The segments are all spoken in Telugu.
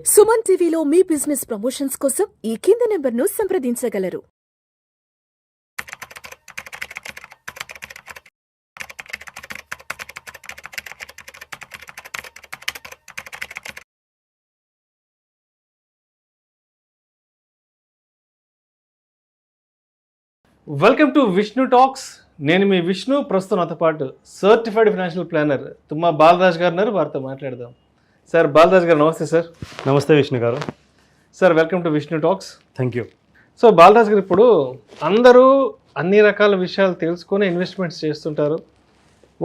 సుమన్ టీవీలో మీ బిజినెస్ ప్రమోషన్స్ కోసం ఈ కింది నెంబర్ను సంప్రదించగలరు. Welcome to Vishnu talks. నేను మీ విష్ణు. ప్రస్తుతం నాతో పాటు certified financial planner Tumma Balaraj garu ఉన్నారు. వారితో మాట్లాడదాం. సార్ బాలరాజ్ గారు నమస్తే. సార్ నమస్తే Vishnu garu. Sir welcome to Vishnu talks. Thank you. So Balaraj garu, ఇప్పుడు అందరూ అన్ని రకాల విషయాలు తెలుసుకొని ఇన్వెస్ట్మెంట్స్ చేస్తుంటారు.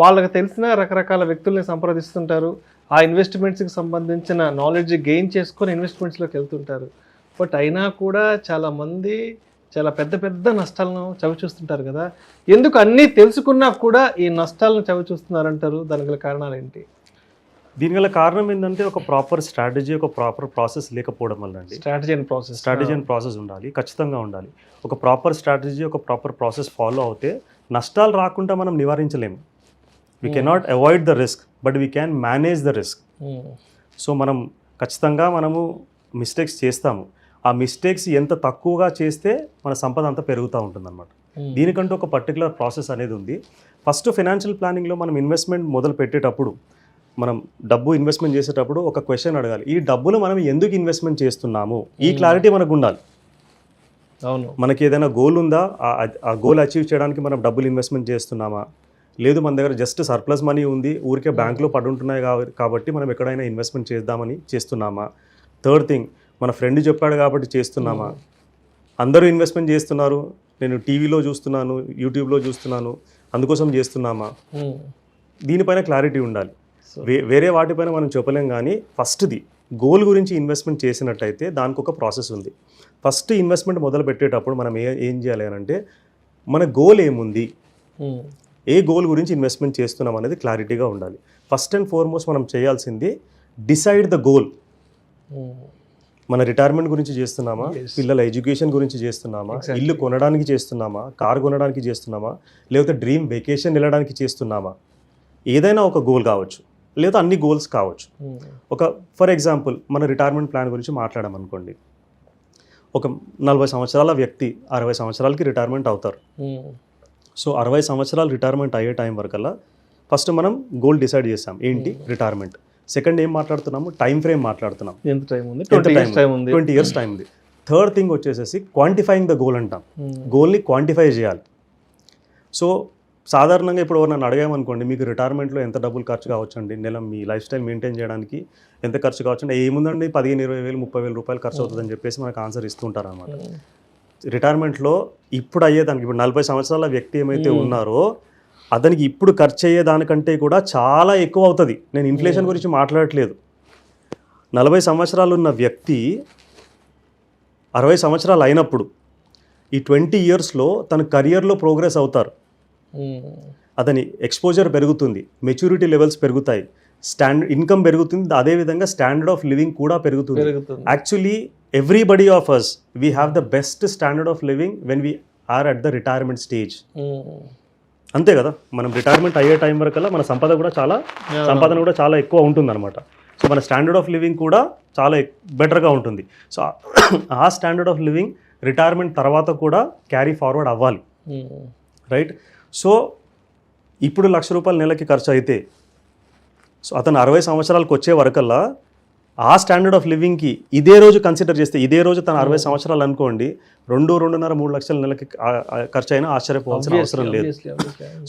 వాళ్ళకి తెలిసిన రకరకాల వ్యక్తుల్ని సంప్రదిస్తుంటారు. ఆ ఇన్వెస్ట్మెంట్స్కి సంబంధించిన నాలెడ్జ్ గెయిన్ చేసుకొని ఇన్వెస్ట్మెంట్స్లోకి వెళ్తుంటారు. బట్ అయినా కూడా చాలామంది చాలా పెద్ద పెద్ద నష్టాలను చవిచూస్తుంటారు కదా. ఎందుకు అన్నీ తెలుసుకున్నా కూడా ఈ నష్టాలను చవిచూస్తున్నారంటారు? దానికి గల కారణాలు ఏంటి? దీని గల కారణం ఏంటంటే ఒక ప్రాపర్ స్ట్రాటజీ, ఒక ప్రాపర్ ప్రాసెస్ లేకపోవడం వల్ల అండి. స్ట్రాటజీ అండ్ ప్రాసెస్ ఉండాలి, ఖచ్చితంగా ఉండాలి. ఒక ప్రాపర్ స్ట్రాటజీ, ఒక ప్రాపర్ ప్రాసెస్ ఫాలో అవుతే నష్టాలు రాకుండా మనం నివారించలేము. We cannot avoid the risk, but we can manage the risk. So మనం ఖచ్చితంగా మనము మిస్టేక్స్ చేస్తాము. ఆ మిస్టేక్స్ ఎంత తక్కువగా చేస్తే మన సంపద అంతా పెరుగుతూ ఉంటుందన్నమాట. దీనికంటూ ఒక పర్టికులర్ ప్రాసెస్ అనేది ఉంది. ఫస్ట్ ఫైనాన్షియల్ ప్లానింగ్లో మనం ఇన్వెస్ట్మెంట్ మొదలు పెట్టేటప్పుడు, మనం డబ్బు ఇన్వెస్ట్మెంట్ చేసేటప్పుడు ఒక క్వశ్చన్ అడగాలి. ఈ డబ్బులు మనం ఎందుకు ఇన్వెస్ట్మెంట్ చేస్తున్నాము? ఈ క్లారిటీ మనకు ఉండాలి. అవును, మనకి ఏదైనా గోల్ ఉందా? ఆ గోల్ అచీవ్ చేయడానికి మనం డబ్బులు ఇన్వెస్ట్మెంట్ చేస్తున్నామా? లేదు మన దగ్గర జస్ట్ సర్ప్లస్ మనీ ఉంది, ఊరికే బ్యాంకులో పడుంటున్నాయి కాబట్టి మనం ఎక్కడైనా ఇన్వెస్ట్మెంట్ చేద్దామని చేస్తున్నామా? థర్డ్ థింగ్, మన ఫ్రెండ్ చెప్పాడు కాబట్టి చేస్తున్నామా? అందరూ ఇన్వెస్ట్మెంట్ చేస్తున్నారు, నేను టీవీలో చూస్తున్నాను, యూట్యూబ్లో చూస్తున్నాను, అందుకోసం చేస్తున్నామా? దీనిపైన క్లారిటీ ఉండాలి. వేరే వాటిపైన మనం చెప్పలేం. కానీ ఫస్ట్ది గోల్ గురించి ఇన్వెస్ట్మెంట్ చేసినట్టయితే దానికి ఒక ప్రాసెస్ ఉంది. ఫస్ట్ ఇన్వెస్ట్మెంట్ మొదలు పెట్టేటప్పుడు మనం ఏం చేయాలి అని అంటే, మన గోల్ ఏముంది, ఏ గోల్ గురించి ఇన్వెస్ట్మెంట్ చేస్తున్నాం అనేది క్లారిటీగా ఉండాలి. ఫస్ట్ అండ్ ఫార్మోస్ట్ మనం చేయాల్సింది డిసైడ్ ద గోల్. మన రిటైర్మెంట్ గురించి చేస్తున్నామా, పిల్లల ఎడ్యుకేషన్ గురించి చేస్తున్నామా, ఇల్లు కొనడానికి చేస్తున్నామా, కార్ కొనడానికి చేస్తున్నామా, లేకపోతే డ్రీమ్ వెకేషన్ వెళ్ళడానికి చేస్తున్నామా? ఏదైనా ఒక గోల్ కావచ్చు, లేదా అన్ని గోల్స్ కావచ్చు. ఒక ఫర్ ఎగ్జాంపుల్ మన రిటైర్మెంట్ ప్లాన్ గురించి మాట్లాడామనుకోండి. ఒక 40 సంవత్సరాల వ్యక్తి 60 సంవత్సరాలకి రిటైర్మెంట్ అవుతారు. సో 60 సంవత్సరాలు రిటైర్మెంట్ అయ్యే టైం వరకల్లా ఫస్ట్ మనం గోల్ డిసైడ్ చేస్తాం, ఏంటి రిటైర్మెంట్. సెకండ్ ఏం మాట్లాడుతున్నాము, టైం ఫ్రేమ్ మాట్లాడుతున్నాం. ఎంత టైం ఉంది? 20 years టైం ఉంది. థర్డ్ థింగ్ వచ్చేసేసి క్వాంటిఫైయింగ్ ద గోల్ అంటాం. గోల్ని క్వాంటిఫై చేయాలి. సో సాధారణంగా ఇప్పుడు నన్ను అడిగామనుకోండి, మీకు రిటైర్మెంట్లో ఎంత డబ్బులు ఖర్చు కావచ్చండి, నెల మీ లైఫ్ స్టైల్ మెయింటైన్ చేయడానికి ఎంత ఖర్చు కావచ్చండి, ఏముందండి 15,000, 20,000, 30,000 రూపాయలు ఖర్చు అవుతుందని చెప్పేసి మనకు ఆన్సర్ ఇస్తుంటారు అనమాట. రిటైర్మెంట్లో ఇప్పుడు అయ్యేదానికి, ఇప్పుడు 40 సంవత్సరాల వ్యక్తి ఏమైతే ఉన్నారో అతనికి ఇప్పుడు ఖర్చు అయ్యే దానికంటే కూడా చాలా ఎక్కువ అవుతుంది. నేను ఇన్ఫ్లేషన్ గురించి మాట్లాడట్లేదు. 40 సంవత్సరాలు ఉన్న వ్యక్తి 60 సంవత్సరాలు అయినప్పుడు ఈ 20 yearsలో తన కెరియర్లో ప్రోగ్రెస్ అవుతారు. అతని ఎక్స్పోజర్ పెరుగుతుంది, మెచ్యూరిటీ లెవెల్స్ పెరుగుతాయి, ఇన్కమ్ పెరుగుతుంది, అదేవిధంగా స్టాండర్డ్ ఆఫ్ లివింగ్ కూడా పెరుగుతుంది. Actually everybody of us we have the best standard of living when we are at the retirement stage. అంతే కదా, మనం రిటైర్మెంట్ అయ్యే టైం వరకల్లా మన సంపదన కూడా చాలా ఎక్కువ ఉంటుంది అనమాట. సో మన స్టాండర్డ్ ఆఫ్ లివింగ్ కూడా చాలా బెటర్గా ఉంటుంది. సో ఆ స్టాండర్డ్ ఆఫ్ లివింగ్ రిటైర్మెంట్ తర్వాత కూడా క్యారీ ఫార్వర్డ్ అవ్వాలి, రైట్? సో ఇప్పుడు ₹1,00,000 నెలకి ఖర్చు అయితే, సో అతను 60 సంవత్సరాలకు వచ్చే వరకల్లా ఆ స్టాండర్డ్ ఆఫ్ లివింగ్కి ఇదే రోజు కన్సిడర్ చేస్తే, ఇదే రోజు తను 60 సంవత్సరాలు అనుకోండి, 2.5 3 లక్షల నెలకి ఖర్చు అయినా ఆశ్చర్యపోవాల్సిన అవసరం లేదు.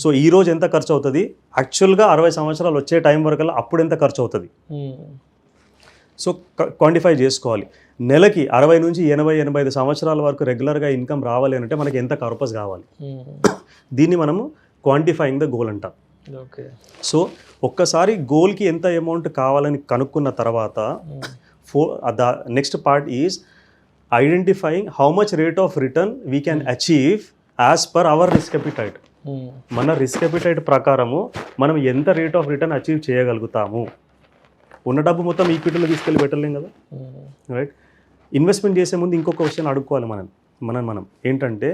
సో ఈ రోజు ఎంత ఖర్చు అవుతుంది, యాక్చువల్గా 60 సంవత్సరాలు వచ్చే టైం వరకల్లా అప్పుడు ఎంత ఖర్చు అవుతుంది, సో క్వాంటిఫై చేసుకోవాలి. నెలకి 60 నుంచి 80, 85 సంవత్సరాల వరకు రెగ్యులర్గా ఇన్కమ్ రావాలి అంటే మనకి ఎంత పర్పస్ కావాలి, దీన్ని మనము క్వాంటిఫైయింగ్ ద గోల్ అంటాం. సో ఒక్కసారి గోల్కి ఎంత అమౌంట్ కావాలని కనుక్కున్న తర్వాత the next part is identifying how much rate of return we can achieve as per our risk appetite. మన రిస్క్ ఎపిటైట్ ప్రకారము మనం ఎంత రేట్ ఆఫ్ రిటర్న్ అచీవ్ చేయగలుగుతాము. ఉన్న డబ్బు మొత్తం ఈక్విటీలో తీసుకెళ్ళి పెట్టలేం కదా, రైట్? ఇన్వెస్ట్మెంట్ చేసే ముందు ఇంకొక క్వశ్చన్ అడుక్కోవాలి మనం ఏంటంటే,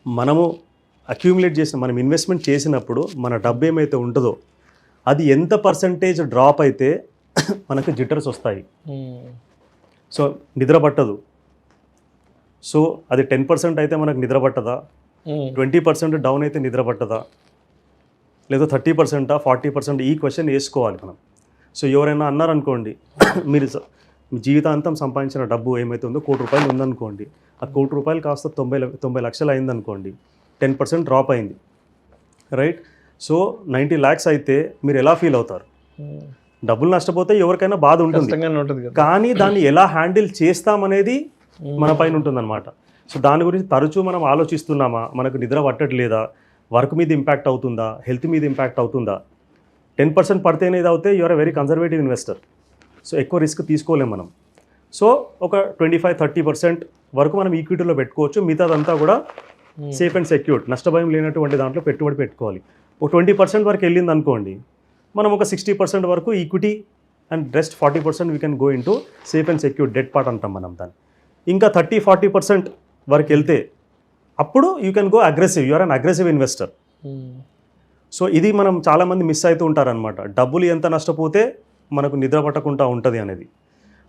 మనము అక్యూములేట్ చేసిన, మనం ఇన్వెస్ట్మెంట్ చేసినప్పుడు మన డబ్బు ఏమైతే ఉంటుందో అది ఎంత పర్సంటేజ్ డ్రాప్ అయితే మనకు జిట్టర్స్ వస్తాయి. సో నిద్ర పట్టదు. సో అది 10% అయితే మనకు నిద్ర పట్టదా, 20% డౌన్ అయితే నిద్ర పట్టదా, లేదా 30%, 40%? ఈ క్వశ్చన్ వేసుకోవాలి మనం. సో ఎవరైనా అన్నారనుకోండి, మీరు మీ జీవితాంతం సంపాదించిన డబ్బు ఏమైతే ఉందో ₹1,00,00,000 ఉందనుకోండి, ఆ ₹1,00,00,000 కాస్త 90 లక్షలు అయిందనుకోండి, 10% డ్రాప్ అయింది, రైట్? సో 90 lakhs అయితే మీరు ఎలా ఫీల్ అవుతారు? డబ్బులు నష్టపోతే ఎవరికైనా బాధ ఉంటుంది, కానీ దాన్ని ఎలా హ్యాండిల్ చేస్తామనేది మన పైన ఉంటుందన్నమాట. సో దాని గురించి తరచూ మనం ఆలోచిస్తున్నామా? మనకు నిద్ర పట్టట్లేదా? వర్క్ మీద ఇంపాక్ట్ అవుతుందా? హెల్త్ మీద ఇంపాక్ట్ అవుతుందా? 10% పడితేనే ఇది అవుతే you're a very conservative investor. So ఎక్కువ రిస్క్ తీసుకోలేం మనం. సో ఒక 25-30% వరకు మనం ఈక్విటీలో పెట్టుకోవచ్చు. మిగతాదంతా కూడా సేఫ్ అండ్ సెక్యూర్డ్, నష్టభయం లేనటువంటి దాంట్లో పెట్టుబడి పెట్టుకోవాలి. ఒక 20% వరకు వెళ్ళింది అనుకోండి, మనం ఒక 60% వరకు equity and rest 40% we can go into safe and secured debt part అంటాం మనం దాన్ని. ఇంకా 30-40% వరకు వెళ్తే అప్పుడు you can go aggressive, you're an aggressive investor. So ఇది మనం చాలామంది మిస్ అవుతూ ఉంటారనమాట. డబ్బులు ఎంత నష్టపోతే మనకు నిద్ర పట్టకుండా ఉంటుంది అనేది.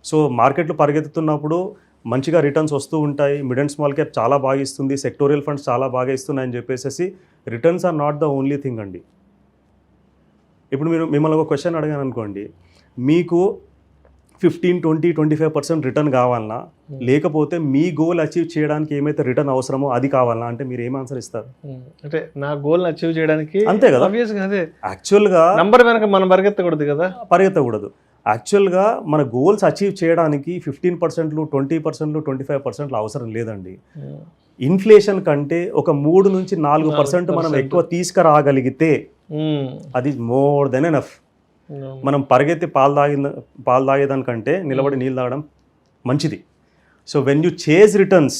సో మార్కెట్లు పరిగెత్తుతున్నప్పుడు మంచిగా రిటర్న్స్ వస్తూ ఉంటాయి, మిడ్ అండ్ స్మాల్ క్యాప్ చాలా బాగా ఇస్తుంది, సెక్టోరియల్ ఫండ్స్ చాలా బాగా ఇస్తున్నాయని చెప్పేసి returns are not the only thing అండి. ఇప్పుడు మిమ్మల్ని ఒక క్వశ్చన్ అడిగాను అనుకోండి, మీకు 15, 20, 25% రిటర్న్ కావాలన్నా, లేకపోతే మీ గోల్ అచీవ్ చేయడానికి ఏమైతే రిటర్న్ అవసరమో అది కావాలన్నా, అంటే మీరు ఏం ఆన్సర్ ఇస్తారు? అంటే నా గోల్ అచీవ్ చేయడానికి అంతే కదా. అదే యాక్చువల్గా నంబర్ వెనక మనం పరిగెత్తకూడదు కదా. పరిగెత్తకూడదు. యాక్చువల్గా మన గోల్స్ అచీవ్ చేయడానికి 15%, 20%, 25% అవసరం లేదండి. ఇన్ఫ్లేషన్ కంటే ఒక 3-4% మనం ఎక్కువ తీసుకురాగలిగితే అది మోర్ దెన్ ఎనఫ్. మనం పరిగెత్తి పాలు తాగేదానికంటే నిలబడి నీళ్ళు తాగడం మంచిది. So when you chase returns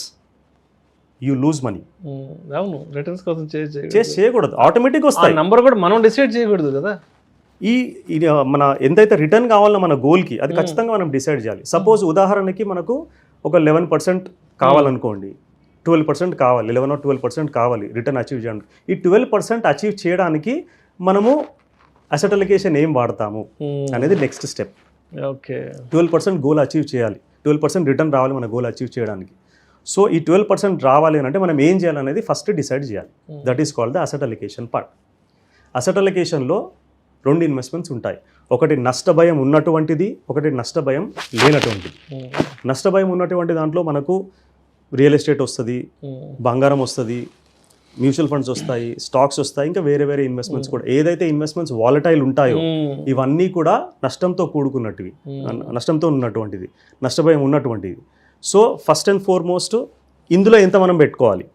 you lose money. అవును, రిటర్న్స్ కోసం చేయకూడదు, ఆటోమేటిక్గా వస్తాయి. నంబర్ కూడా మనం డిసైడ్ చేయకూడదు కదా. ఇది మన ఎంతైతే రిటర్న్ కావాలో మన గోల్కి, అది ఖచ్చితంగా మనం డిసైడ్ చేయాలి. సపోజ్ ఉదాహరణకి మనకు ఒక 11% కావాలనుకోండి, 12% కావాలి, 11 or 12% కావాలి రిటర్న్ అచీవ్ చేయడానికి. ఈ 12% అచీవ్ చేయడానికి మనము అసెట్ అలొకేషన్ ఏం వాడతాము అనేది next step. Okay, 12% goal achieve చేయాలి, 12% రిటర్న్ రావాలి మన గోల్ అచీవ్ చేయడానికి. సో ఈ 12% రావాలి అని అంటే మనం ఏం చేయాలనేది ఫస్ట్ డిసైడ్ చేయాలి. That is called the asset allocation part. Asset అలొకేషన్లో 2 ఇన్వెస్ట్మెంట్స్ ఉంటాయి. ఒకటి నష్టభయం ఉన్నటువంటిది, ఒకటి నష్టభయం లేనటువంటిది. నష్టభయం ఉన్నటువంటి దాంట్లో మనకు రియల్ ఎస్టేట్ వస్తుంది, బంగారం వస్తుంది, మ్యూచువల్ ఫండ్స్ వస్తాయి, స్టాక్స్ వస్తాయి, ఇంకా వేరే వేరే ఇన్వెస్ట్మెంట్స్ కూడా. ఏదైతే ఇన్వెస్ట్మెంట్స్ వాలటైల్ ఉంటాయో ఇవన్నీ కూడా నష్టంతో కూడుకున్నట్టువి, నష్టంతో ఉన్నటువంటిది, నష్టభయం ఉన్నటువంటిది. సో ఫస్ట్ అండ్ ఫార్మోస్ట్ ఇందులో ఎంత మనం పెట్టుకోవాలి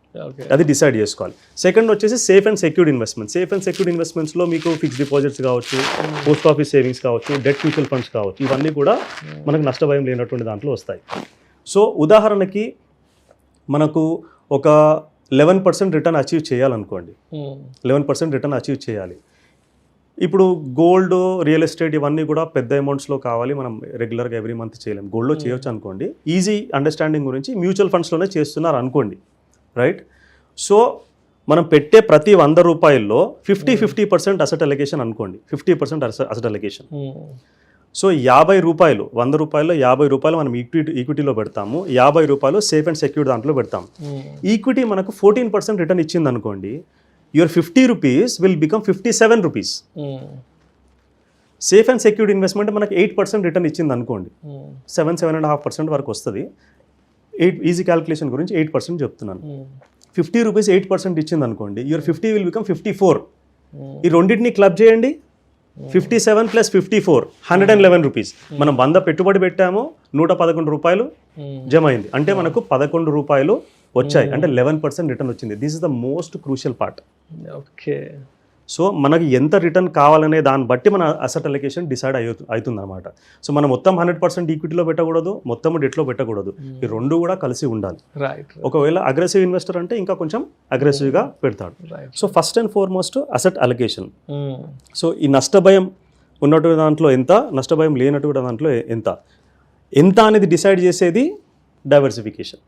అది డిసైడ్ చేసుకోవాలి. సెకండ్ వచ్చేసి safe and secured investment. Safe and secured ఇన్వెస్ట్మెంట్స్లో మీకు ఫిక్స్డ్ డిపాజిట్స్ కావచ్చు, పోస్ట్ ఆఫీస్ సేవింగ్స్ కావచ్చు, డెట్ మ్యూచువల్ ఫండ్స్ కావచ్చు, ఇవన్నీ కూడా మనకు నష్టభయం లేనటువంటి దాంట్లో వస్తాయి. సో ఉదాహరణకి మనకు ఒక 11% రిటర్న్ అచీవ్ చేయాలనుకోండి, 11% రిటర్న్ అచీవ్ చేయాలి. ఇప్పుడు గోల్డ్, రియల్ ఎస్టేట్ ఇవన్నీ కూడా పెద్ద అమౌంట్స్లో కావాలి, మనం రెగ్యులర్గా ఎవ్రీ మంత్ చేయలేం. గోల్డ్లో చేయొచ్చు అనుకోండి. ఈజీ అండర్స్టాండింగ్ గురించి మ్యూచువల్ ఫండ్స్లోనే చేస్తున్నారు అనుకోండి, రైట్? సో మనం పెట్టే ప్రతి 100 రూపాయల్లో 50% అసెట్ అలొకేషన్ అనుకోండి, 50% అసెట్ అలొకేషన్. సో 50 రూపాయలు, 100 రూపాయల్లో 50 రూపాయలు మనం ఈక్విటీలో పెడతాము, 50 రూపాయలు సేఫ్ అండ్ సెక్యూర్ దాంట్లో పెడతాము. ఈక్విటీ మనకు 14% రిటర్న్ ఇచ్చింది అనుకోండి, your 50 rupees will become 57 rupees. Safe and secured investment మనకు 8% రిటర్న్ ఇచ్చింది అనుకోండి, 7-7.5% వరకు వస్తుంది. ఈజీ క్యాలిక్యులేషన్ గురించి 8% చెప్తున్నాను. 50 రూపీస్ 8% ఇచ్చింది అనుకోండి, యువర్ 50 విల్ బికమ్ 54. ఈ రెండింటిని క్లబ్ చేయండి, 57 + 54 111 రూపీస్. మనం 100 పెట్టుబడి పెట్టాము, 111 రూపాయలు జమ అయింది, అంటే మనకు 11 రూపాయలు వచ్చాయి, అంటే 11% రిటర్న్ వచ్చింది. This is the most crucial part. Okay, so మనకి ఎంత రిటర్న్ కావాలనే దాన్ని బట్టి మన అసెట్ అలొకేషన్ డిసైడ్ అవుతుంది అనమాట. సో మనం మొత్తం 100% ఈక్విటీలో పెట్టకూడదు, మొత్తం డెట్లో పెట్టకూడదు, ఈ రెండు కూడా కలిసి ఉండాలి. ఒకవేళ అగ్రెసివ్ ఇన్వెస్టర్ అంటే ఇంకా కొంచెం అగ్రెసివ్గా పెడతాడు. So first and foremost asset allocation. So ఈ నష్టభయం ఉన్నటువంటి దాంట్లో ఎంత, నష్టభయం లేనటువంటి దాంట్లో ఎంత అనేది డిసైడ్ చేసేది డైవర్సిఫికేషన్.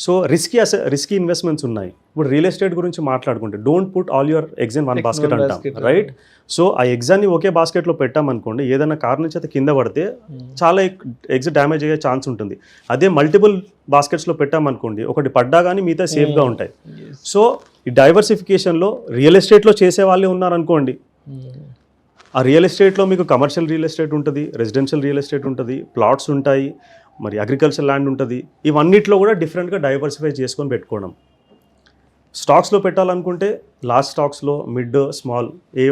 సో రిస్కీ ఇన్వెస్ట్మెంట్స్ ఉన్నాయి. ఇప్పుడు రియల్ ఎస్టేట్ గురించి మాట్లాడుకుంటే don't put all your eggs in one basket అంటాం, రైట్? సో ఆ ఎగ్జాన్ని ఒకే బాస్కెట్లో పెట్టామనుకోండి, ఏదైనా కారణం నుంచి అయితే కింద పడితే చాలా ఎగ్స్ డ్యామేజ్ అయ్యే ఛాన్స్ ఉంటుంది. అదే మల్టిపుల్ బాస్కెట్స్లో పెట్టామనుకోండి, ఒకటి పడ్డా కానీ మిగతా సేఫ్గా ఉంటాయి. సో ఈ డైవర్సిఫికేషన్లో రియల్ ఎస్టేట్లో చేసే వాళ్ళే ఉన్నారనుకోండి, ఆ రియల్ ఎస్టేట్లో మీకు కమర్షియల్ రియల్ ఎస్టేట్ ఉంటుంది, రెసిడెన్షియల్ రియల్ ఎస్టేట్ ఉంటుంది, ప్లాట్స్ ఉంటాయి, మరి అగ్రికల్చర్ ల్యాండ్ ఉంటుంది. ఇవన్నిట్లో కూడా డిఫరెంట్గా డైవర్సిఫై చేసుకొని పెట్టుకోవడం. స్టాక్స్లో పెట్టాలనుకుంటే లార్జ్ స్టాక్స్లో మిడ్ స్మాల్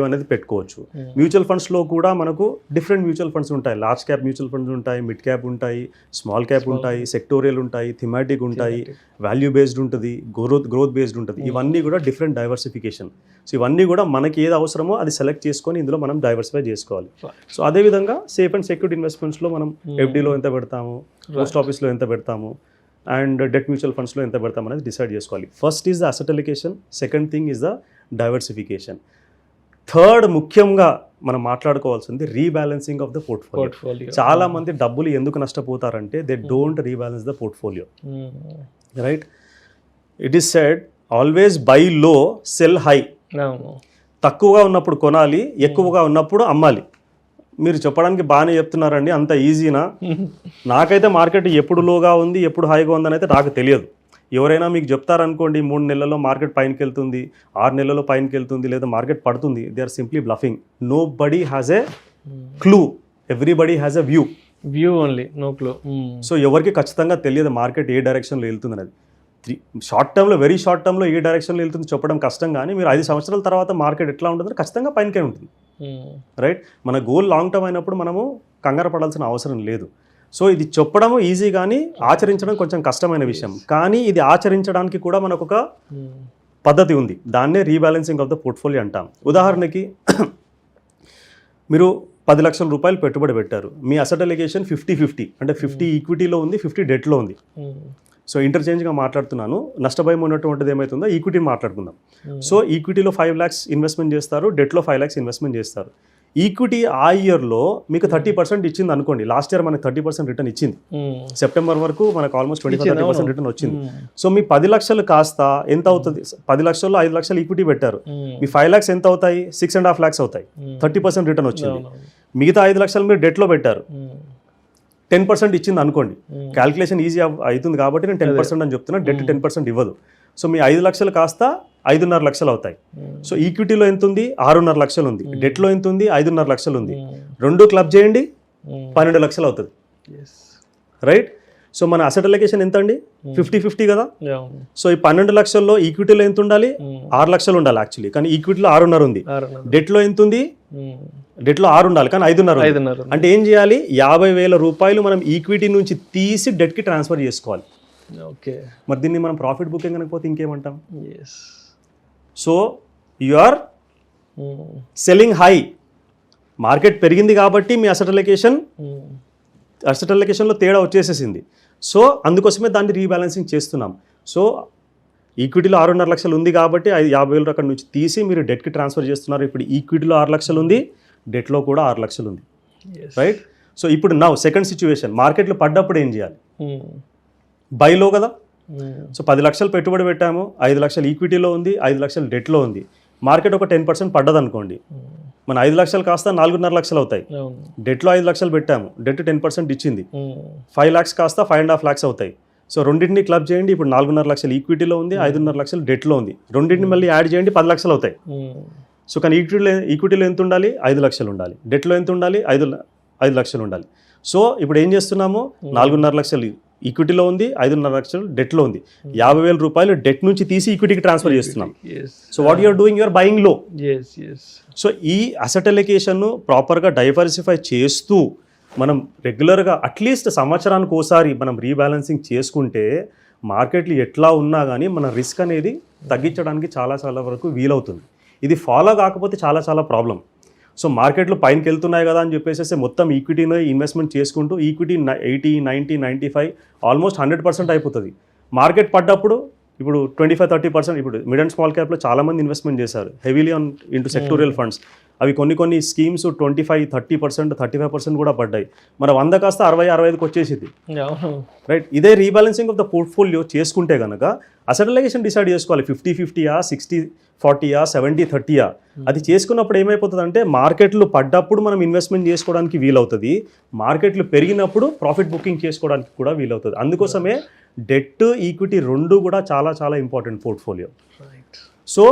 అనేది పెట్టుకోవచ్చు. మ్యూచువల్ ఫండ్స్లో కూడా మనకు డిఫరెంట్ మ్యూచువల్ ఫండ్స్ ఉంటాయి. లార్జ్ క్యాప్ మ్యూచువల్ ఫండ్స్ ఉంటాయి, మిడ్ క్యాప్ ఉంటాయి, స్మాల్ క్యాప్ ఉంటాయి, సెక్టోరియల్ ఉంటాయి, థిమాటిక్ ఉంటాయి, వాల్యూ బేస్డ్ ఉంటుంది, గ్రోత్ బేస్డ్ ఉంటుంది. ఇవన్నీ కూడా డిఫరెంట్ డైవర్సిఫికేషన్. సో ఇవన్నీ కూడా మనకి ఏది అవసరమో అది సెలెక్ట్ చేసుకొని ఇందులో మనం డైవర్సిఫై చేసుకోవాలి. సో అదేవిధంగా సేఫ్ అండ్ సెక్యూర్డ్ ఇన్వెస్ట్మెంట్స్లో మనం ఎఫ్డీలో ఎంత పెడతాము, పోస్ట్ ఆఫీస్లో ఎంత పెడతాము, అండ్ డెట్ మ్యూచువల్ ఫండ్స్లో ఎంత పెడతాం అనేది డిసైడ్ చేసుకోవాలి. First is the asset allocation, second thing is the diversification, third ముఖ్యంగా మనం మాట్లాడుకోవాల్సింది రీబ్యాలెన్సింగ్ ఆఫ్ ద పోర్ట్ఫోలియో. చాలా మంది డబ్బులు ఎందుకు నష్టపోతారంటే they don't rebalance the portfolio, right? It is said always buy low sell high. తక్కువగా ఉన్నప్పుడు కొనాలి, ఎక్కువగా ఉన్నప్పుడు అమ్మాలి. మీరు చెప్పడానికి బాగానే చెప్తున్నారండి, అంత ఈజీనా? నాకైతే మార్కెట్ ఎప్పుడు లోగా ఉంది, ఎప్పుడు హైగా ఉందని అయితే నాకు తెలియదు. ఎవరైనా మీకు చెప్తారనుకోండి 3 నెలల్లో మార్కెట్ పైనకి వెళ్తుంది, 6 నెలల్లో పైనకి వెళ్తుంది, లేదా మార్కెట్ పడుతుంది, they are simply bluffing. Nobody has a clue, everybody has a view only, no clue. So ఎవరికి ఖచ్చితంగా తెలియదు మార్కెట్ ఏ డైరెక్షన్లో వెళ్తుంది అనేది. వెరీ షార్ట్ టర్మ్లో ఏ డైరెక్షన్లో వెళ్తుంది చెప్పడం కష్టం, కానీ మీరు 5 సంవత్సరాల తర్వాత మార్కెట్ ఎట్లా ఉంటుందో ఖచ్చితంగా పైనకే ఉంటుంది, రైట్? మన గోల్ లాంగ్ టర్మ్ అయినప్పుడు మనము కంగారు పడాల్సిన అవసరం లేదు. సో ఇది చెప్పడము ఈజీ, కానీ ఆచరించడం కొంచెం కష్టమైన విషయం. కానీ ఇది ఆచరించడానికి కూడా మనకు ఒక పద్ధతి ఉంది, దాన్నే రీబ్యాలెన్సింగ్ ఆఫ్ ద పోర్ట్ఫోలియో అంటాం. ఉదాహరణకి మీరు 10 లక్షల రూపాయలు పెట్టుబడి పెట్టారు, మీ అసెట్ అలికేషన్ 50-50, అంటే 50 ఈక్విటీలో ఉంది, 50 డెట్లో ఉంది. సో ఇంటర్చేంజ్గా మాట్లాడుతున్నాను, నష్టభయం ఉన్నటువంటిది ఏమవుతుందో ఈక్విటీని మాట్లాడుకుందాం. సో ఈక్విటీలో 5 lakhs ఇన్వెస్ట్మెంట్ చేస్తారు, డెట్లో 5 lakhs ఇన్వెస్ట్మెంట్ చేస్తారు. ఈక్విటీ ఆ ఇయర్లో మీకు 30% ఇచ్చింది అనుకోండి. లాస్ట్ ఇయర్ మనకు 30% రిటర్న్ ఇచ్చింది, సెప్టెంబర్ వరకు మనకు ఆల్మోస్ట్ 25-30% రిటర్న్ వచ్చింది. సో మీ 10 లక్షలు కాస్త ఎంత అవుతుంది? 10 లక్షల్లో 5 లక్షలు ఈక్విటీ పెట్టారు, మీ 5 lakhs ఎంత అవుతాయి? 6.5 lakhs అవుతాయి. 30% రిటర్న్ వచ్చింది. మిగతా 5 లక్షలు మీరు డెట్లో పెట్టారు, 10% ఇచ్చింది అనుకోండి. క్యాల్కులేషన్ ఈజీ అవుతుంది కాబట్టి నేను 10% అని చెప్తున్నా, డెట్ 10% ఇవ్వదు. సో మీ 5 లక్షలు కాస్త 5.5 లక్షలు అవుతాయి. సో ఈక్విటీలో ఎంత ఉంది? 6.5 లక్షలు ఉంది. డెట్లో ఎంత ఉంది? 5.5 లక్షలు ఉంది. 2 క్లబ్ చేయండి, 12 లక్షలు అవుతుంది, రైట్? సో మన అసెట్ అలికేషన్ ఎంత అండి? 50-50 కదా. సో ఈ 12 లక్షల్లో ఈక్విటీలో ఎంత ఉండాలి? 6 లక్షలు ఉండాలి యాక్చువల్లీ, కానీ ఈక్విటీలో 6.5 ఉంది. డెట్లో ఎంత ఉంది? డెట్లో 6 ఉండాలి, కానీ 5.5. అంటే ఏం చేయాలి? 50,000 రూపాయలు మనం ఈక్విటీ నుంచి తీసి డెట్కి ట్రాన్స్ఫర్ చేసుకోవాలి. ఓకే, మరి దీన్ని మనం ప్రాఫిట్ బుకింగ్ అనకపోతే ఇంకేమంటాం? So you are selling high. Market పెరిగింది కాబట్టి మీ అసెట్ అలికేషన్లో తేడా వచ్చేసేసింది. సో అందుకోసమే దాన్ని రీబ్యాలెన్సింగ్ చేస్తున్నాం. సో ఈక్విటీలో 6.5 లక్షలు ఉంది కాబట్టి 50,000 అక్కడ నుంచి తీసి మీరు డెట్కి ట్రాన్స్ఫర్ చేస్తున్నారు. ఇప్పుడు ఈక్విటీలో 6 లక్షలు ఉంది, డెట్లో కూడా 6 లక్షలు ఉంది, రైట్? సో ఇప్పుడు సెకండ్ సిచ్యువేషన్, మార్కెట్లు పడ్డప్పుడు ఏం చేయాలి? బైలో కదా. సో 10 లక్షలు పెట్టుబడి పెట్టాము, 5 లక్షలు ఈక్విటీలో ఉంది, 5 లక్షలు డెట్లో ఉంది. మార్కెట్ ఒక 10% పడ్డది అనుకోండి, మన 5 లక్షలు కాస్త 4.5 లక్షలు అవుతాయి. డెట్లో 5 లక్షలు పెట్టాము, డెట్ 10% ఇచ్చింది, 5 lakhs కాస్త 5.5 lakhs అవుతాయి. సో రెండింటిని క్లబ్ చేయండి, ఇప్పుడు 4.5 లక్షలు ఈక్విటీలో ఉంది, 5.5 లక్షలు డెట్లో ఉంది. రెండింటిని మళ్ళీ యాడ్ చేయండి, 10 లక్షలు అవుతాయి. సో కానీ ఈక్విటీలో ఎంత ఉండాలి? 5 లక్షలు ఉండాలి. డెట్లో ఎంత ఉండాలి? 5 లక్షలు ఉండాలి. సో ఇప్పుడు ఏం చేస్తున్నాము? 4.5 లక్షలు ఈక్విటీలో ఉంది, 5.5 లక్షలు డెట్లో ఉంది. 50,000 రూపాయలు డెట్ నుంచి తీసి ఈక్విటీకి ట్రాన్స్ఫర్ చేస్తున్నాం. So what you're doing? You're buying low. So ఈ అసెట్ అలికేషన్ ప్రాపర్గా డైవర్సిఫై చేస్తూ మనం రెగ్యులర్గా అట్లీస్ట్ సంవత్సరానికి ఒకసారి మనం రీబ్యాలెన్సింగ్ చేసుకుంటే మార్కెట్లు ఎట్లా ఉన్నా కానీ మన రిస్క్ అనేది తగ్గించడానికి చాలా వరకు వీలవుతుంది. ఇది ఫాలో కాకపోతే చాలా ప్రాబ్లం. సో మార్కెట్లు పైనకి వెళ్తున్నాయి కదా అని చెప్పేసి మొత్తం ఈక్విటీని ఇన్వెస్ట్మెంట్ చేసుకుంటూ ఈక్విటీ 80, 90, 95 ఆల్మోస్ట్ 100% అయిపోతుంది. మార్కెట్ పడ్డప్పుడు ఇప్పుడు 25-30% ఇప్పుడు మిడ్ అండ్ స్మాల్ క్యాప్లో చాలామంది ఇన్వెస్ట్మెంట్ చేశారు heavily on into sectorial funds. అవి కొన్ని స్కీమ్స్ 25-30%, 35% కూడా పడ్డాయి. మన 100 కాస్త 60-65కి వచ్చేసింది, రైట్? ఇదే రీబ్యాలెన్సింగ్ ఆఫ్ ద పోర్ట్ఫోలియో చేసుకుంటే కనుక అసెట్ అలొకేషన్ డిసైడ్ చేసుకోవాలి. 50-50యా, 60-40యా, 70-30యా. అది చేసుకున్నప్పుడు ఏమైపోతుందంటే మార్కెట్లు పడ్డప్పుడు మనం ఇన్వెస్ట్మెంట్ చేసుకోవడానికి వీలవుతుంది, మార్కెట్లు పెరిగినప్పుడు ప్రాఫిట్ బుకింగ్ చేసుకోవడానికి కూడా వీలవుతుంది. అందుకోసమే డెట్ ఈక్విటీ రెండు కూడా చాలా చాలా important portfolio. So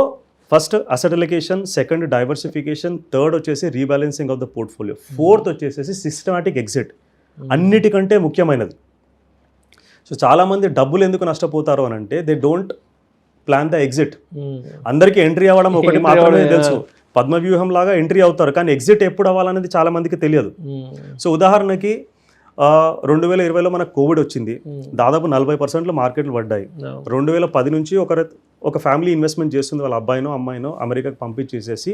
first asset allocation, second diversification, third వచ్చేసి rebalancing of the portfolio, fourth వచ్చేసి సిస్టమాటిక్ ఎగ్జిట్. అన్నిటికంటే ముఖ్యమైనది. సో చాలామంది డబ్బులు ఎందుకు నష్టపోతారు అని అంటే they don't plan the exit. అందరికీ ఎంట్రీ అవ్వడం ఒకటి మాత్రమే తెలుసు, పద్మవ్యూహం లాగా ఎంట్రీ అవుతారు, కానీ ఎగ్జిట్ ఎప్పుడు అవ్వాలనేది చాలా మందికి తెలియదు. సో ఉదాహరణకి 2020లో మనకు కోవిడ్ వచ్చింది, దాదాపు 40% మార్కెట్లు పడ్డాయి. 2010 నుంచి ఒక ఫ్యామిలీ ఇన్వెస్ట్మెంట్ చేస్తుంది, వాళ్ళ అబ్బాయినో అమ్మాయినో అమెరికాకి పంపించేసేసి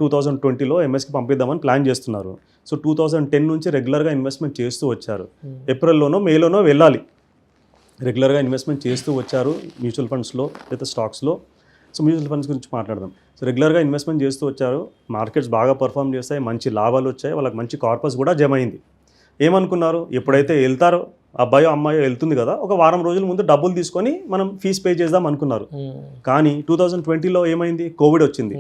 2020లో ఎంఎస్కి పంపిద్దామని ప్లాన్ చేస్తున్నారు. సో 2010 నుంచి రెగ్యులర్గా ఇన్వెస్ట్మెంట్ చేస్తూ వచ్చారు. ఏప్రిల్లోనో మేలోనో వెళ్ళాలి, రెగ్యులర్గా ఇన్వెస్ట్మెంట్ చేస్తూ వచ్చారు మ్యూచువల్ ఫండ్స్లో లేదా స్టాక్స్లో. సో మ్యూచువల్ ఫండ్స్ గురించి మాట్లాడదాం. సో రెగ్యులర్గా ఇన్వెస్ట్మెంట్ చేస్తూ వచ్చారు, మార్కెట్స్ బాగా పర్ఫామ్ చేస్తాయి, మంచి లాభాలు వచ్చాయి, వాళ్ళకి మంచి కార్పస్ కూడా జమ అయింది. ఏమనుకున్నారు, ఎప్పుడైతే వెళ్తారో అబ్బాయో అమ్మాయో వెళ్తుంది కదా, ఒక వారం రోజుల ముందు డబ్బులు తీసుకొని మనం ఫీజ్ పే చేద్దాం అనుకున్నారు. కానీ 2020లో ఏమైంది, కోవిడ్ వచ్చింది.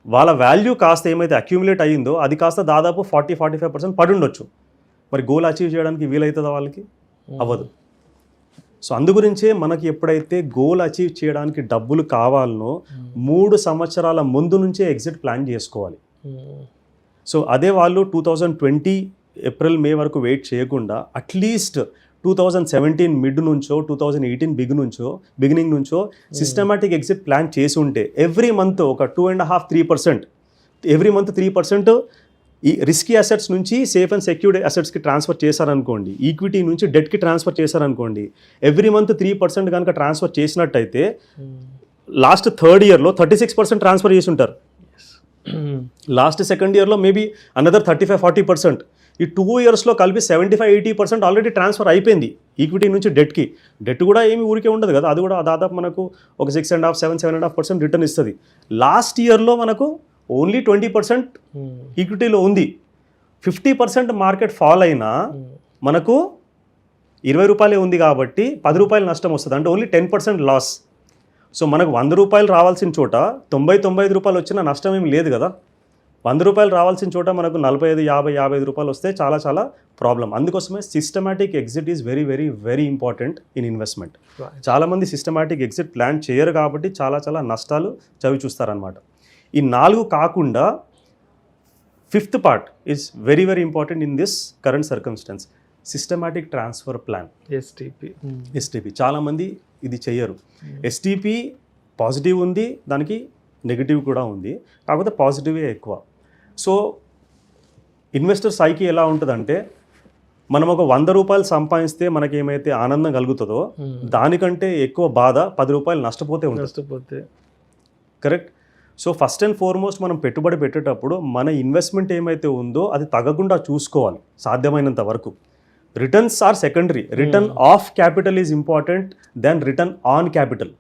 వాళ్ళ వాల్యూ కాస్త ఏమైతే అక్యూములేట్ అయ్యిందో అది కాస్త దాదాపు 40-45% పడి ఉండొచ్చు. మరి గోల్ అచీవ్ చేయడానికి వీలవుతుందా వాళ్ళకి? అవ్వదు. సో అందుగురించే మనకి ఎప్పుడైతే గోల్ అచీవ్ చేయడానికి డబ్బులు కావాలనో 3 సంవత్సరాల ముందు నుంచే ఎగ్జిట్ ప్లాన్ చేసుకోవాలి. సో అదే వాళ్ళు 2020 ఏప్రిల్ మే వరకు వెయిట్ చేయకుండా అట్లీస్ట్ 2017 మిడ్ నుంచో 2018 బిగినింగ్ నుంచో సిస్టమాటిక్ ఎగ్జిట్ ప్లాన్ చేసి ఉంటే ఎవ్రీ మంత్ ఒక 2.5-3%, ఎవ్రీ మంత్ 3% ఈ రిస్కీ అసెట్స్ నుంచి సేఫ్ అండ్ సెక్యూర్డ్ అసెట్స్కి ట్రాన్స్ఫర్ చేశారనుకోండి, ఈక్విటీ నుంచి డెట్కి ట్రాన్స్ఫర్ చేశారనుకోండి, ఎవ్రీ మంత్ 3% కనుక ట్రాన్స్ఫర్ చేసినట్టయితే లాస్ట్ థర్డ్ ఇయర్లో 36% ట్రాన్స్ఫర్ చేసి ఉంటారు. లాస్ట్ సెకండ్ ఇయర్లో మేబీ అనదర్ 35-40%. ఈ 2 ఇయర్స్లో కలిపి 75-80% ఆల్రెడీ ట్రాన్స్ఫర్ అయిపోయింది ఈక్విటీ నుంచి డెట్కి. డెట్ కూడా ఏమి ఊరికే ఉండదు కదా, అది కూడా దాదాపు మనకు ఒక 6.5-7.5% రిటర్న్ ఇస్తుంది. లాస్ట్ ఇయర్లో మనకు ఓన్లీ 20% ఈక్విటీలో ఉంది. 50% మార్కెట్ ఫాల్ అయినా మనకు 20 రూపాయలే ఉంది కాబట్టి 10 రూపాయలు నష్టం వస్తుంది, అంటే ఓన్లీ 10% లాస్. సో మనకు 100 రూపాయలు రావాల్సిన చోట 90-95 రూపాయలు వచ్చిన నష్టం ఏమి లేదు కదా. 100 రూపాయలు రావాల్సిన చోట మనకు 45-50-55 రూపాయలు వస్తే చాలా చాలా ప్రాబ్లం. అందుకోసమే systematic exit is very very very important in investment. చాలామంది సిస్టమాటిక్ ఎగ్జిట్ ప్లాన్ చేయరు కాబట్టి చాలా చాలా నష్టాలు చవి చూస్తారనమాట. ఈ 4 కాకుండా 5th part is very very important in this current circumstance, systematic transfer plan, STP. చాలామంది ఇది చెయ్యరు. ఎస్టీపీ పాజిటివ్ ఉంది, దానికి నెగిటివ్ కూడా ఉంది, కాకపోతే పాజిటివే ఎక్కువ. సో ఇన్వెస్టర్ సైకి ఎలా ఉంటుందంటే, మనం ఒక 100 రూపాయలు సంపాదిస్తే మనకి ఏమైతే ఆనందం కలుగుతుందో దానికంటే ఎక్కువ బాధ 10 రూపాయలు నష్టపోతే ఉంటుంది. Correct. So first and foremost మనం పెట్టుబడి పెట్టేటప్పుడు మన ఇన్వెస్ట్మెంట్ ఏమైతే ఉందో అది తగ్గకుండా చూసుకోవాలి సాధ్యమైనంత వరకు. Returns are secondary, return of capital is important than return on capital.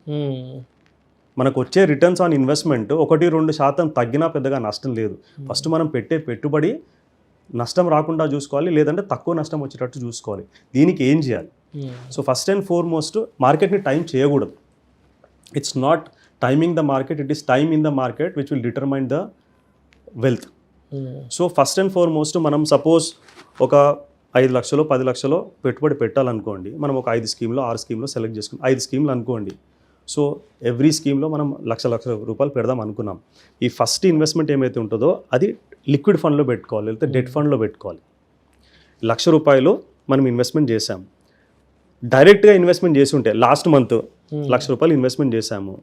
మనకు వచ్చే రిటర్న్స్ ఆన్ ఇన్వెస్ట్మెంట్ 1-2% తగ్గినా పెద్దగా నష్టం లేదు. ఫస్ట్ మనం పెట్టే పెట్టుబడి నష్టం రాకుండా చూసుకోవాలి, లేదంటే తక్కువ నష్టం వచ్చేటట్టు చూసుకోవాలి. దీనికి ఏం చేయాలి? సో ఫస్ట్ అండ్ ఫార్మోస్ట్ మార్కెట్ని టైం చేయకూడదు. It's not timing the market, it is time in the market which will determine the wealth. So first and foremost మనం సపోజ్ ఒక 5 లక్షలు 10 లక్షలు పెట్టుబడి పెట్టాలనుకోండి, మనం ఒక 5 స్కీమ్లో 6 స్కీమ్లో సెలెక్ట్ చేసుకుని 5 స్కీమ్లు అనుకోండి. సో ఎవ్రీ స్కీమ్లో మనం లక్ష రూపాయలు పెడదాం అనుకున్నాం. ఈ ఫస్ట్ ఇన్వెస్ట్మెంట్ ఏమైతే ఉంటుందో అది లిక్విడ్ ఫండ్లో పెట్టుకోవాలి, లేకపోతే డెట్ ఫండ్లో పెట్టుకోవాలి. 1,00,000 రూపాయలు మనం ఇన్వెస్ట్మెంట్ చేసాం, డైరెక్ట్గా ఇన్వెస్ట్మెంట్ చేసి ఉంటే లాస్ట్ మంత్ 1,00,000 రూపాయలు ఇన్వెస్ట్మెంట్ చేశాము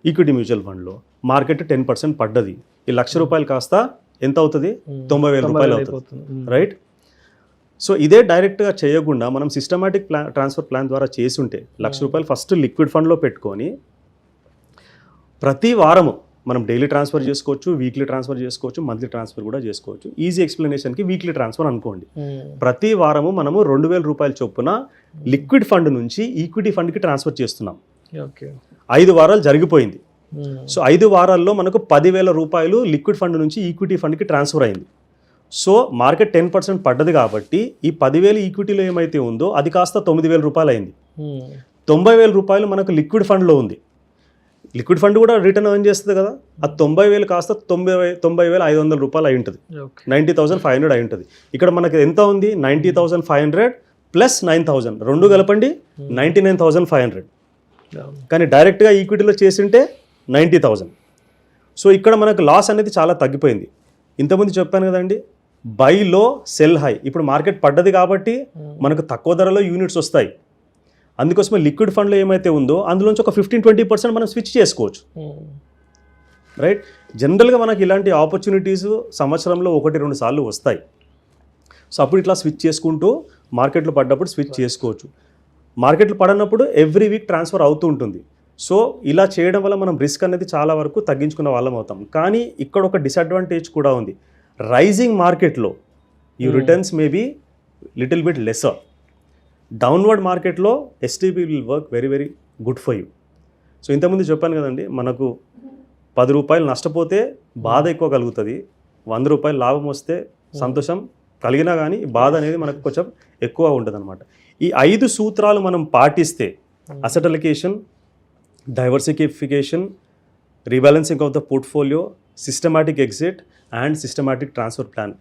ఈక్విటీ మ్యూచువల్ ఫండ్లో, మార్కెట్ 10% పడ్డది. ఈ 1,00,000 రూపాయలు కాస్త ఎంత అవుతుంది? 90,000 రూపాయలు అవుతుంది, రైట్? సో ఇదే డైరెక్ట్గా చేయకుండా మనం సిస్టమాటిక్ ట్రాన్స్ఫర్ ప్లాన్ ద్వారా చేసి ఉంటే 1,00,000 రూపాయలు ఫస్ట్ లిక్విడ్ ఫండ్లో పెట్టుకొని ప్రతి వారము మనం డైలీ ట్రాన్స్ఫర్ చేసుకోవచ్చు, వీక్లీ ట్రాన్స్ఫర్ చేసుకోవచ్చు, మంత్లీ ట్రాన్స్ఫర్ కూడా చేసుకోవచ్చు. ఈజీ ఎక్స్ప్లెనేషన్కి వీక్లీ ట్రాన్స్ఫర్ అనుకోండి. ప్రతి వారము మనము 2,000 రూపాయల చొప్పున లిక్విడ్ ఫండ్ నుంచి ఈక్విటీ ఫండ్కి ట్రాన్స్ఫర్ చేస్తున్నాం. ఓకే 5 వారాలు జరిగిపోయింది. సో 5 వారాల్లో మనకు 10,000 రూపాయలు లిక్విడ్ ఫండ్ నుంచి ఈక్విటీ ఫండ్కి ట్రాన్స్ఫర్ అయింది. సో మార్కెట్ 10% పడ్డది కాబట్టి ఈ 10,000 ఈక్విటీలో ఏమైతే ఉందో అది కాస్త 9,000 రూపాయలు అయింది. 90,000 రూపాయలు మనకు లిక్విడ్ ఫండ్లో ఉంది. లిక్విడ్ ఫండ్ కూడా రిటర్న్ ఎర్న్ చేస్తుంది కదా, ఆ 90,000 కాస్త 90,500 రూపాయలు అయి ఉంటుంది, 90,500 అయి ఉంటుంది. ఇక్కడ మనకి ఎంత ఉంది, 90,500 ప్లస్ 9,000 రెండు కలపండి 99,500. కానీ డైరెక్ట్గా ఈక్విటీలో చేసింటే 90,000. సో ఇక్కడ మనకు లాస్ అనేది చాలా తగ్గిపోయింది. ఇంతకుముందు చెప్పాను కదండి, బై లో సెల్ హై. ఇప్పుడు మార్కెట్ పడ్డది కాబట్టి మనకు తక్కువ ధరలో యూనిట్స్ వస్తాయి. అందుకోసమే లిక్విడ్ ఫండ్లో ఏమైతే ఉందో అందులోంచి ఒక 15-20% మనం స్విచ్ చేసుకోవచ్చు, రైట్. జనరల్గా మనకి ఇలాంటి ఆపర్చునిటీస్ సంవత్సరంలో 1-2 సార్లు వస్తాయి. సో అప్పుడు ఇట్లా స్విచ్ చేసుకుంటూ మార్కెట్లో పడ్డప్పుడు స్విచ్ చేసుకోవచ్చు. మార్కెట్లు పడనప్పుడు ఎవ్రీ వీక్ ట్రాన్స్ఫర్ అవుతూ ఉంటుంది. సో ఇలా చేయడం వల్ల మనం రిస్క్ అనేది చాలా వరకు తగ్గించుకున్న వాళ్ళం అవుతాం. కానీ ఇక్కడ ఒక డిసడ్వాంటేజ్ కూడా ఉంది. రైజింగ్ మార్కెట్లో ఈ returns may be little bit lesser. Downward మార్కెట్లో STP will work very very good for you. So ఇంతకుముందు చెప్పాను కదండి, మనకు 10 రూపాయలు నష్టపోతే బాధ ఎక్కువ కలుగుతుంది, 100 రూపాయలు లాభం వస్తే సంతోషం కలిగినా కానీ బాధ అనేది మనకు కొంచెం ఎక్కువ ఉంటుంది అనమాట. ఈ 5 సూత్రాలు మనం పాటిస్తే asset allocation, diversification, rebalancing of the portfolio, systematic exit and systematic transfer plan,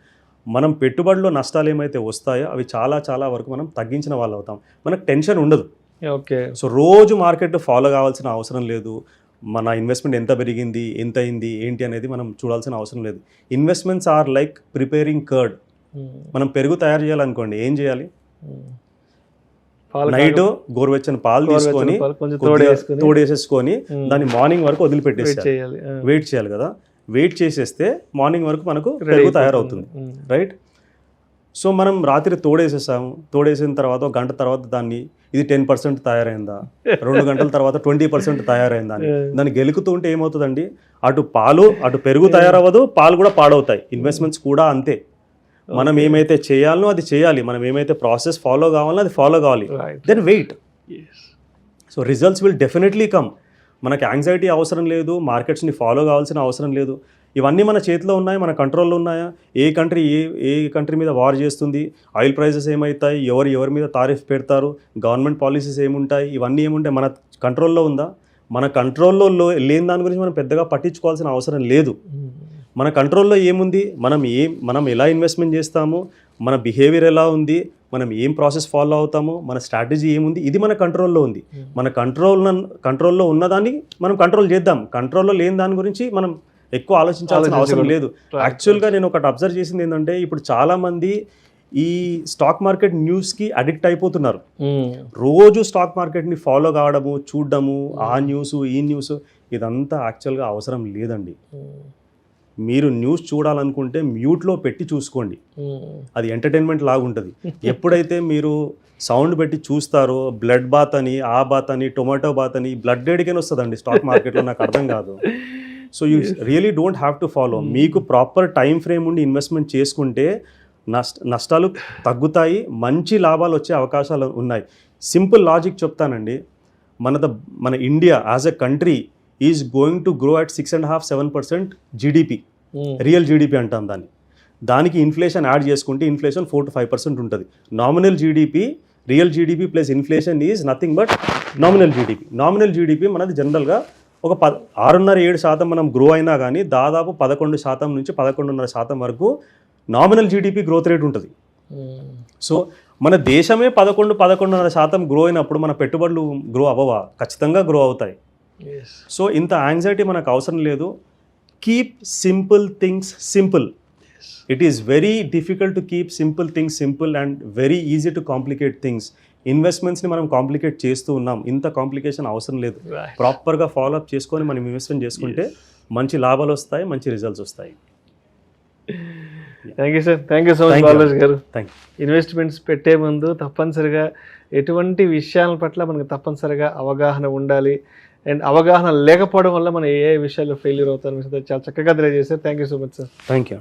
మనం పెట్టుబడిలో నష్టాలు ఏమైతే వస్తాయో అవి చాలా చాలా వరకు మనం తగ్గించిన వాళ్ళు అవుతాం. మనకు టెన్షన్ ఉండదు. ఓకే. సో రోజు మార్కెట్ ఫాలో కావాల్సిన అవసరం లేదు. మన ఇన్వెస్ట్మెంట్ ఎంత పెరిగింది, ఎంత అయింది, ఏంటి అనేది మనం చూడాల్సిన అవసరం లేదు. Investments are like preparing curd. మనం పెరుగు తయారు చేయాలనుకోండి, ఏం చేయాలి, నైట్ గోరువెచ్చని పాలు తీసుకొని తోడేసేసుకొని దాన్ని మార్నింగ్ వరకు వదిలిపెట్టేసేయాలి, వెయిట్ చేయాలి కదా. వెయిట్ చేసేస్తే మార్నింగ్ వరకు మనకు పెరుగు తయారవుతుంది, రైట్. సో మనం రాత్రి తోడేసేసాము, తోడేసిన తర్వాత 1 గంట తర్వాత దాన్ని ఇది 10% తయారైందా, 2 గంటల తర్వాత 20% తయారైందా అని దాన్ని గెలుకుతూ ఉంటే ఏమవుతుందండి, అటు పెరుగు తయారవ్వదు, పాలు కూడా పాడవుతాయి. ఇన్వెస్ట్మెంట్స్ కూడా అంతే. మనం ఏమైతే చేయాలనో అది చేయాలి, మనం ఏమైతే ప్రాసెస్ ఫాలో కావాలో అది ఫాలో కావాలి, then wait. So results will definitely come. మనకి యాంగ్జైటీ అవసరం లేదు, మార్కెట్స్ని ఫాలో కావాల్సిన అవసరం లేదు. ఇవన్నీ మన చేతిలో ఉన్నాయి, మన కంట్రోల్లో ఉన్నాయా. ఏ కంట్రీ మీద వార్ చేస్తుంది, ఆయిల్ ప్రైసెస్ ఏమవుతాయి, ఎవరి మీద తారీఫ్ పెడతారు, గవర్నమెంట్ పాలసీస్ ఏముంటాయి, ఇవన్నీ ఏముంటాయి, మన కంట్రోల్లో ఉందా. మన కంట్రోల్లో లేని దాని గురించి మనం పెద్దగా పట్టించుకోవాల్సిన అవసరం లేదు. మన కంట్రోల్లో ఏముంది, మనం ఎలా ఇన్వెస్ట్మెంట్ చేస్తాము, మన బిహేవియర్ ఎలా ఉంది, మనం ఏం ప్రాసెస్ ఫాలో అవుతాము, మన స్ట్రాటజీ ఏముంది, ఇది మన కంట్రోల్లో ఉంది. మన కంట్రోల్లో ఉన్నదాన్ని మనం కంట్రోల్ చేద్దాం. కంట్రోల్లో లేని దాని గురించి మనం ఎక్కువ ఆలోచించాల్సిన అవసరం లేదు. యాక్చువల్గా నేను ఒకటి అబ్జర్వ్ చేసింది ఏంటంటే, ఇప్పుడు చాలామంది ఈ స్టాక్ మార్కెట్ న్యూస్కి అడిక్ట్ అయిపోతున్నారు. రోజు స్టాక్ మార్కెట్ని ఫాలో కావడము, చూడడము, ఆ న్యూస్ ఈ న్యూస్, ఇదంతా యాక్చువల్గా అవసరం లేదండి. మీరు న్యూస్ చూడాలనుకుంటే మ్యూట్లో పెట్టి చూసుకోండి, అది ఎంటర్టైన్మెంట్ లాగా ఉంటుంది. ఎప్పుడైతే మీరు సౌండ్ పెట్టి చూస్తారో, బ్లడ్ బాత్ అని, ఆ బాత్ అని, టొమాటో బాత్ అని, బ్లడ్ డేడికైనా వస్తుందండి స్టాక్ మార్కెట్లో, నాకు అర్థం కాదు. So you really don't have to follow. మీకు ప్రాపర్ టైం ఫ్రేమ్ ఉండి ఇన్వెస్ట్మెంట్ చేసుకుంటే నష్టాలు తగ్గుతాయి, మంచి లాభాలు వచ్చే అవకాశాలు ఉన్నాయి. సింపుల్ లాజిక్ చెప్తానండి, మన India as a country is going to grow at 6.5-7% GDP, real GDP అంటాం దాన్ని. దానికి ఇన్ఫ్లేషన్ యాడ్ చేసుకుంటే ఇన్ఫ్లేషన్ 4-5% ఉంటుంది. Nominal GDP, real GDP plus inflation is nothing but nominal GDP. Nominal GDP మనది జనరల్గా ఒక 6.5-7% మనం గ్రో అయినా కానీ దాదాపు 11% నుంచి 11.5% వరకు నామినల్ జీడిపి గ్రోత్ రేట్ ఉంటుంది. సో మన దేశమే 11-11.5% గ్రో అయినప్పుడు మన పెట్టుబడులు గ్రో అవ్వవా? ఖచ్చితంగా గ్రో అవుతాయి. సో ఇంత యాంగ్జైటీ మనకు అవసరం లేదు. Keep simple things simple. It is very difficult to keep simple things simple and very easy to complicate things. ఇన్వెస్ట్మెంట్స్ని మనం కాంప్లికేట్ చేస్తూ ఉన్నాం, ఇంత కాంప్లికేషన్ అవసరం లేదు. ప్రాపర్గా ఫాలో అప్ చేసుకొని మనం ఇన్వెస్ట్మెంట్ చేసుకుంటే మంచి లాభాలు వస్తాయి, మంచి రిజల్ట్స్ వస్తాయి. Thank you sir, thank you so much Balaraj garu. Thank you. Investments పెట్టే ముందు తప్పనిసరిగా ఎటువంటి విషయాల పట్ల మనకు తప్పనిసరిగా అవగాహన ఉండాలి. అండ్ అవగాహన లేకపోవడం వల్ల మనం ఏ విషయాల్లో ఫెయిల్యూర్ అవుతారో చాలా చక్కగా తెలియజేశారు. Thank you so much sir. Thank you.